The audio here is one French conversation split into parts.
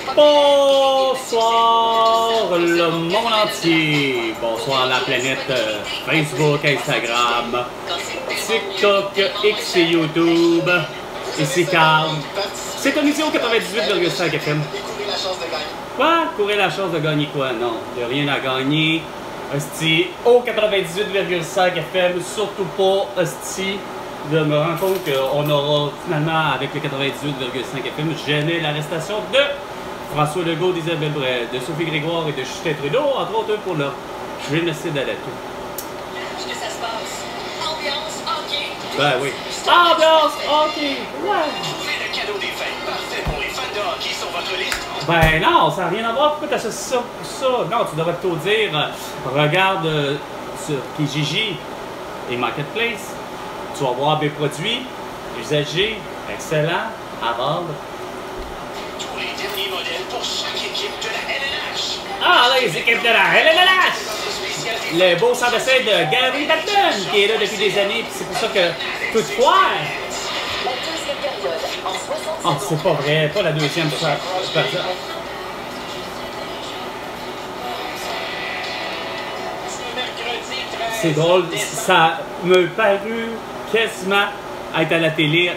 Bonsoir le monde entier, bonsoir la planète Facebook, Instagram, TikTok, X et YouTube. Ici Carl. C'est ton ici au 98,5 FM. Quoi? Courir la chance de gagner quoi? Non, il n'y a rien à gagner. Hostie, au 98,5 FM, surtout pas hostie. Je me rends compte qu'on aura finalement, avec le 98,5 FM, gêné l'arrestation de François Legault, d'Isabelle Bray, de Sophie Grégoire et de Justin Trudeau, entre autres pour leur génocide à la toux. Est-ce que ça se passe? Ambiance hockey. Ben oui. Ambiance hockey! Ouais! Trouvez le cadeau des fêtes parfait pour les fans de hockey sur votre liste. Ben non, ça n'a rien à voir. Pourquoi tu associes ça pour ça? Non, tu devrais plutôt dire regarde sur Kijiji et Marketplace. Tu vas voir des produits usagés, excellents, à vendre. Tous les derniers modèles pour chaque équipe de la LNH. Ah, là, les équipes de la LNH! Le beau centre d'essai de Gary Batton, qui est là depuis des années, puis c'est pour ça que toutefois. La deuxième période en 60 Oh, c'est pas vrai, pas la deuxième, ça. C'est drôle, ça me parut quasiment être à la télé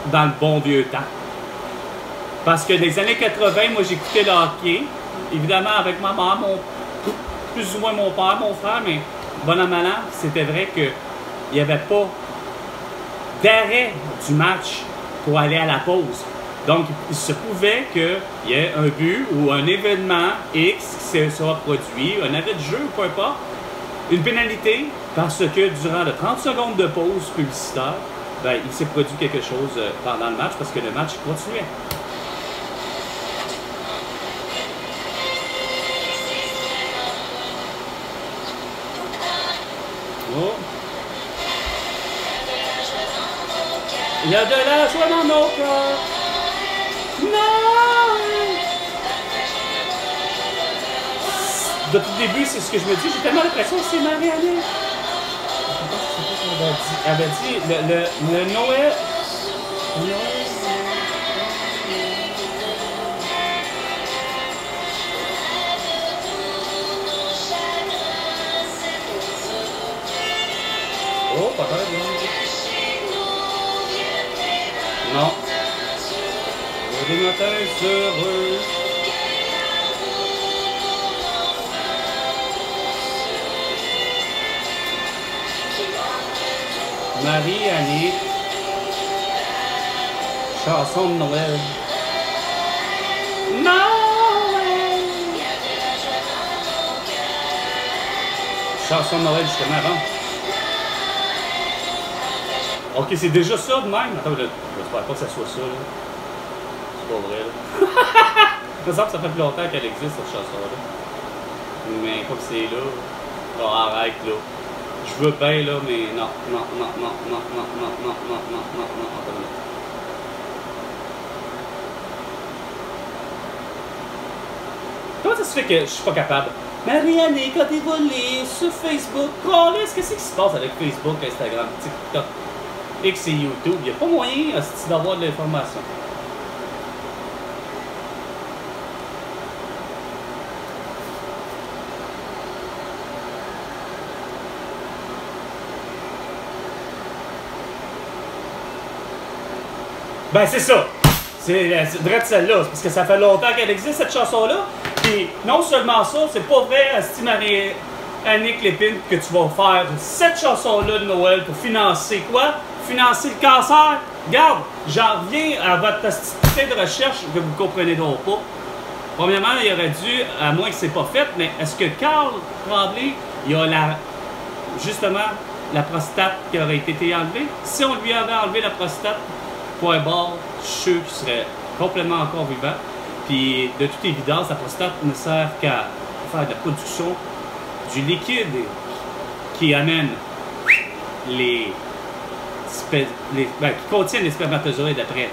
dans le bon vieux temps. Parce que dans les années 80, moi j'écoutais le hockey, évidemment avec ma mère, plus ou moins mon père, mon frère, mais bon an mal an, c'était vrai qu'il n'y avait pas d'arrêt du match pour aller à la pause. Donc, il se pouvait qu'il y ait un but ou un événement X qui sera produit, un arrêt de jeu ou peu importe, une pénalité parce que durant les 30 secondes de pause publicitaire, ben, il s'est produit quelque chose pendant le match parce que le match continuait. Oh. Il y a de la joie dans nos cœurs. Non! Depuis le début, c'est ce que je me dis. J'ai tellement l'impression que c'est Marie-Année. Elle avait dit le Noël. Oh, peut-être. Non. Des matins heureux. Marie-Annie. Chanson de Noël. Noël. Chanson de Noël justement avant. Ok, c'est déjà ça de même. Attends, j'espère pas que ça soit ça. Là. C'est pas vrai. Là. Il me semble que ça fait plus longtemps qu'elle existe cette chanson-là. Mais comme c'est là, oh, arrête là. Je veux bien là, mais non. Comment ça se fait que je suis pas capable? Marie-Année, quand t'es volée sur Facebook, qu'est-ce que c'est qui se passe avec Facebook, Instagram, TikTok, X et YouTube? Il n'y a pas moyen d'avoir de l'information. Ben c'est ça! C'est vrai de celle-là, parce que ça fait longtemps qu'elle existe cette chanson-là. Et non seulement ça, c'est pas vrai, Asti Marie-Annick Lépine, que tu vas faire cette chanson-là de Noël pour financer quoi? Financer le cancer? Regarde, j'en reviens à votre activité de recherche que vous ne comprenez donc pas. Premièrement, il aurait dû, à moins que c'est pas fait, mais est-ce que Carl Tremblay, il a justement la prostate qui aurait été enlevée? Si on lui avait enlevé la prostate, point barre, je suis sûr qu'il serait complètement encore vivant. Puis, de toute évidence, la prostate ne sert qu'à faire de la production du liquide qui amène qui contiennent les spermatozoïdes après.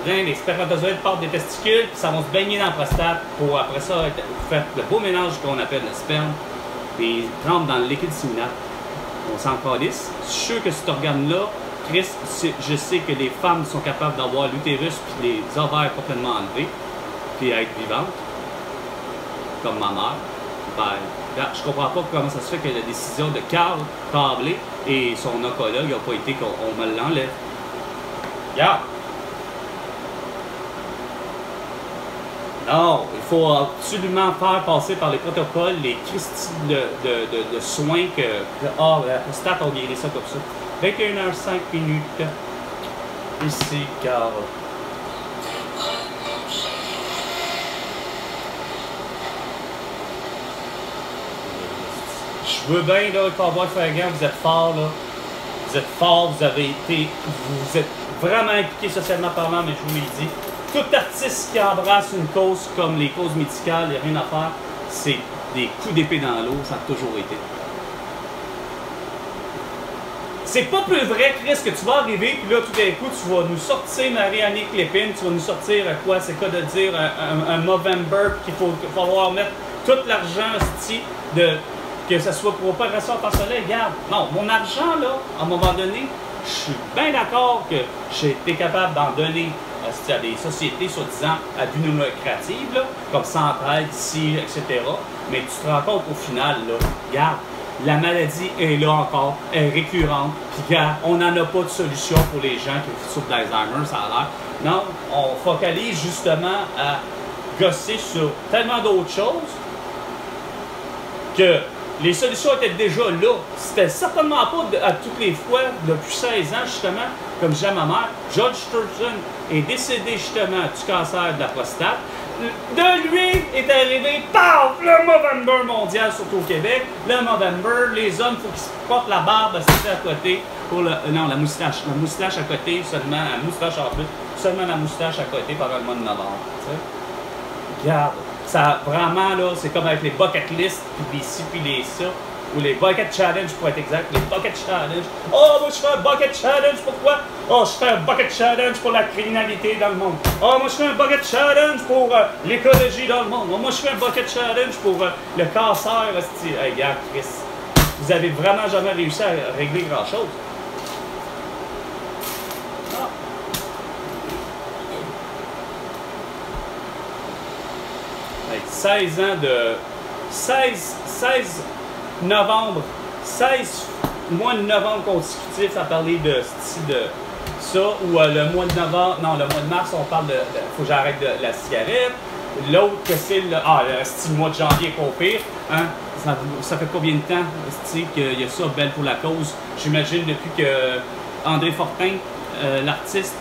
Les spermatozoïdes partent des testicules, puis ça va se baigner dans la prostate pour après ça faire le beau mélange qu'on appelle le sperme, puis ils trempent dans le liquide séminal. On s'en calisse. Je suis sûr que cet organe-là, Chris, je sais que les femmes sont capables d'avoir l'utérus puis les ovaires complètement enlevés. puis être vivante, comme ma mère, ben, regarde, je comprends pas comment ça se fait que la décision de Carl Câblé et son oncologue n'a pas été qu'on me l'enlève. Regarde. Non, il faut absolument faire passer par les protocoles, les Christi de soins que la prostate, on guérit ça comme ça. 21h05 minutes. Ici, Carl. Je veux bien, là, Cowboy Fringant, vous êtes fort, là. Vous êtes fort, vous avez été. Vous êtes vraiment impliqué socialement parlant, mais je vous l'ai dit. Tout artiste qui embrasse une cause comme les causes médicales, il n'y a rien à faire. C'est des coups d'épée dans l'eau, ça a toujours été. C'est pas plus vrai, Chris, que tu vas arriver, puis là, tout d'un coup, tu vas nous sortir Marie-Annick Lépine, tu vas nous sortir quoi? C'est quoi de dire un Movember, qu'il faut falloir mettre tout l'argent, que ce soit pour opération par soleil. Regarde, non, mon argent, là, à un moment donné, je suis bien d'accord que j'ai été capable d'en donner à des sociétés, soi-disant, à but non lucrative, là, comme Centraide, ici, etc. Mais tu te rends compte au final, là, regarde, la maladie est là encore, elle est récurrente, puis regarde, on n'en a pas de solution pour les gens qui souffrent d'Alzheimer, ça a l'air. Non, on focalise justement à gosser sur tellement d'autres choses que les solutions étaient déjà là. C'était certainement pas à toutes les fois, depuis 16 ans, justement, comme disait ma mère, George Sturgeon est décédé justement du cancer de la prostate. De lui est arrivé, paf, le Movember mondial, surtout au Québec. Le Movember, les hommes, il faut qu'ils se portent la barbe à côté, pour non, la moustache à côté, seulement, la moustache en plus, seulement la moustache à côté pendant le mois de novembre. T'sais. Regarde. Ça, vraiment, là, c'est comme avec les bucket lists, puis les ci, puis les ça, ou les bucket challenge, pour être exact, les bucket challenge. Oh, moi, je fais un bucket challenge, pourquoi? Oh, je fais un bucket challenge pour la criminalité dans le monde. Oh, moi, je fais un bucket challenge pour l'écologie dans le monde. Oh, moi, je fais un bucket challenge pour le cancer. Hey, regarde, Chris, vous avez vraiment jamais réussi à régler grand-chose. 16 ans de 16 novembre, 16 mois de novembre consécutifs à parler de ça, ou le mois de novembre, non, le mois de mars, on parle de faut que j'arrête de la cigarette. L'autre, que c'est le mois de janvier qu'on pire, hein? Ça fait combien de temps qu'il y a ça, Belle pour la cause? J'imagine depuis que André Fortin, l'artiste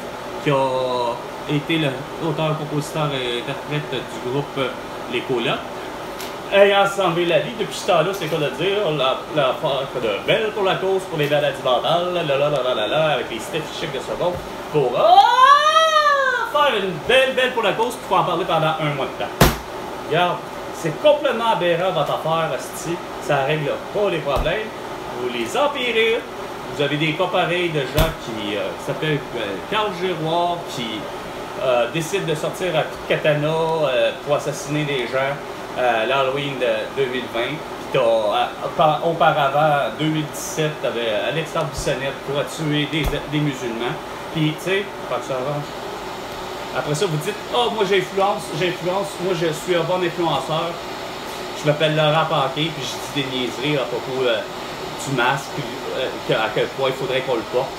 qui a été l'auteur, compositeur et interprète du groupe Les Colocs, ayant ensemble la vie, depuis ce temps-là, c'est quoi de dire, l'affaire de Belle pour la cause, pour les maladies mentales, avec les stiff chics de seconde, pour faire une belle pour la cause, puis pour en parler pendant un mois de temps. Regarde, c'est complètement aberrant votre affaire, asti. Ça règle pas les problèmes, vous les empirez. Vous avez des cas pareils de gens qui s'appellent Carl Giroir, qui décide de sortir à coup de katana pour assassiner des gens l'Halloween de 2020. Puis auparavant, en 2017, tu avais Alexandre Bissonnette pour tuer des musulmans. Puis, tu sais, après ça, vous dites « Oh, moi j'influence, moi je suis un bon influenceur. Je m'appelle Laurent Paquet, puis je dis des niaiseries à propos du masque, puis à quel point il faudrait qu'on le porte. »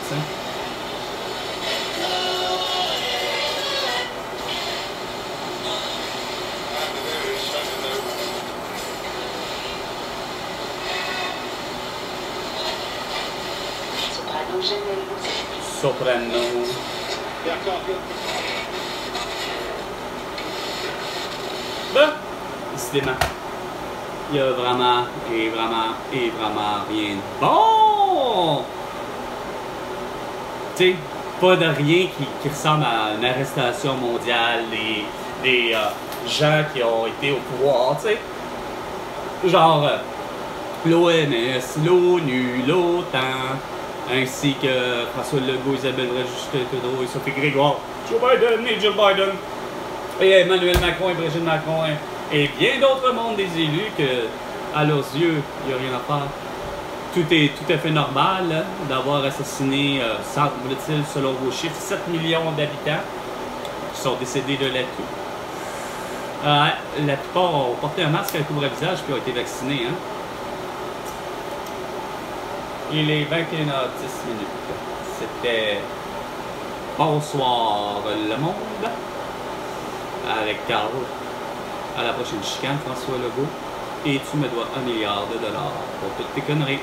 Soprano. Ben, décidément, il y a vraiment rien de bon. Tu sais, pas de rien qui ressemble à une arrestation mondiale, des gens qui ont été au pouvoir, tu sais. Genre, l'OMS, l'ONU, l'OTAN, ainsi que François Legault, Isabelle Justin Trudeau et Sophie Grégoire, Joe Biden et Jill Biden, et Emmanuel Macron et Brigitte Macron, et bien d'autres mondes des élus que, à leurs yeux, il n'y a rien à faire. Tout est tout à fait normal hein, d'avoir assassiné, selon vos chiffres, 7 millions d'habitants qui sont décédés de la toux. La plupart ont porté un masque à couvre-visage puis ont été vaccinés. Hein? Il est 21h10 minutes. C'était Bonsoir le monde avec Carl. À la prochaine chicane, François Legault. Et tu me dois $1 milliard pour toutes tes conneries.